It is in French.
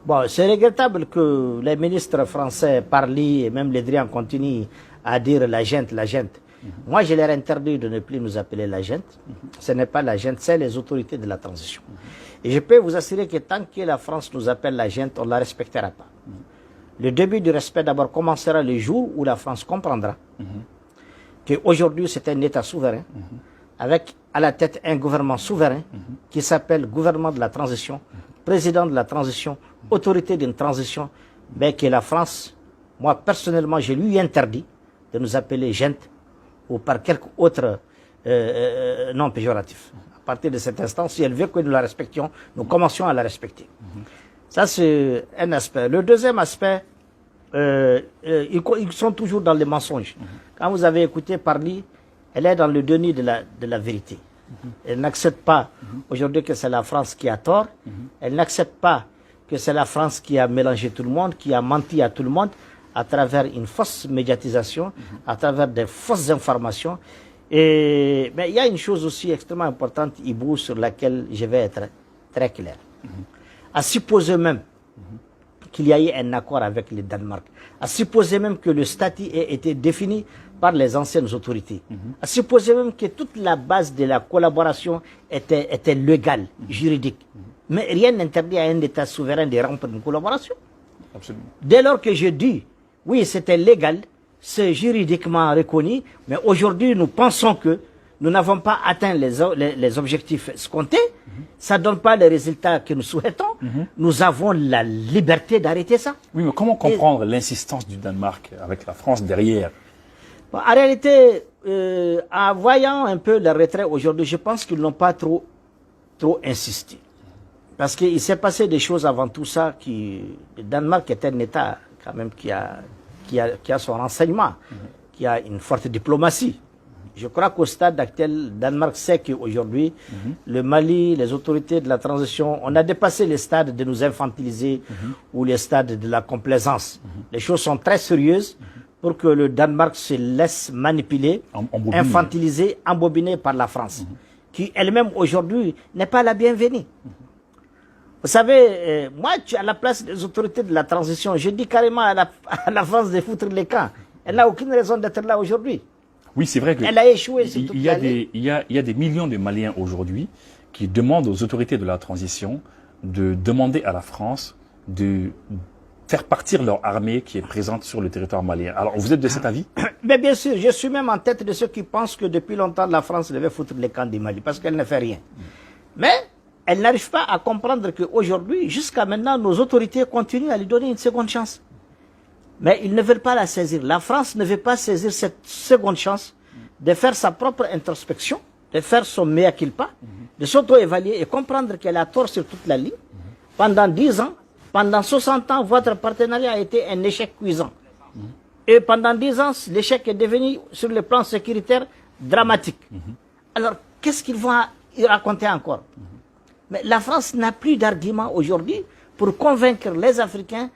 Bon, c'est regrettable que les ministres français Parly et même Le Drian continuent à dire la gente, la gente. Moi, je leur interdit de ne plus nous appeler la gente. Ce n'est pas la gente, c'est les autorités de la transition. Et je peux vous assurer que tant que la France nous appelle la gente, on ne la respectera pas. Le début du respect d'abord commencera le jour où la France comprendra qu'aujourd'hui c'est un État souverain, avec à la tête un gouvernement souverain qui s'appelle gouvernement de la transition, président de la transition, autorité d'une transition, mais que la France, moi personnellement, je lui interdis de nous appeler gente ou par quelque autre nom péjoratif. À partir de cet instant, si elle veut que nous la respections, nous commencions à la respecter. Ça, c'est un aspect. Le deuxième aspect, ils sont toujours dans les mensonges. Quand vous avez écouté Parly, elle est dans le déni de la vérité. Elle n'accepte pas aujourd'hui que c'est la France qui a tort. Elle n'accepte pas que c'est la France qui a mélangé tout le monde, qui a menti à tout le monde à travers une fausse médiatisation, à travers des fausses informations. Mais il y a une chose aussi extrêmement importante, Ibou, sur laquelle je vais être très clair. À supposer même qu'il y a eu un accord avec le Danemark, à supposer même que le statut ait été défini par les anciennes autorités, à supposer même que toute la base de la collaboration était légale, juridique. Mais rien n'interdit à un État souverain de rompre une collaboration. Absolument. Dès lors que je dis, oui, c'était légal, c'est juridiquement reconnu, mais aujourd'hui nous pensons que nous n'avons pas atteint les objectifs escomptés, ça ne donne pas les résultats que nous souhaitons, nous avons la liberté d'arrêter ça. Oui, mais comment comprendre l'insistance du Danemark avec la France derrière? Bon, en réalité, en voyant un peu le retrait aujourd'hui, je pense qu'ils n'ont pas trop insisté. Parce qu'il s'est passé des choses avant tout ça, le Danemark est un État quand même qui a son renseignement, qui a une forte diplomatie. Je crois qu'au stade actuel, le Danemark sait qu'aujourd'hui, le Mali, les autorités de la transition, on a dépassé les stades de nous infantiliser ou les stades de la complaisance. Les choses sont très sérieuses pour que le Danemark se laisse manipuler, infantiliser, embobiner par la France, qui elle-même aujourd'hui n'est pas la bienvenue. Vous savez, moi, à la place des autorités de la transition, je dis carrément à la France de foutre les camps. Elle n'a aucune raison d'être là aujourd'hui. Oui, c'est vrai que elle a échoué sur toute il y a des millions de Maliens aujourd'hui qui demandent aux autorités de la transition de demander à la France de faire partir leur armée qui est présente sur le territoire malien. Alors, vous êtes de cet avis? Mais bien sûr, je suis même en tête de ceux qui pensent que depuis longtemps, la France devait foutre les camps du Mali, parce qu'elle ne fait rien. Mais elle n'arrive pas à comprendre qu'aujourd'hui, jusqu'à maintenant, nos autorités continuent à lui donner une seconde chance. Mais ils ne veulent pas la saisir. La France ne veut pas saisir cette seconde chance de faire sa propre introspection, de faire son mea culpa, de s'auto-évaluer et comprendre qu'elle a tort sur toute la ligne. Pendant 10 ans, pendant 60 ans, votre partenariat a été un échec cuisant. Et pendant 10 ans, l'échec est devenu, sur le plan sécuritaire, dramatique. Alors, qu'est-ce qu'ils vont y raconter encore? Mais la France n'a plus d'argument aujourd'hui pour convaincre les Africains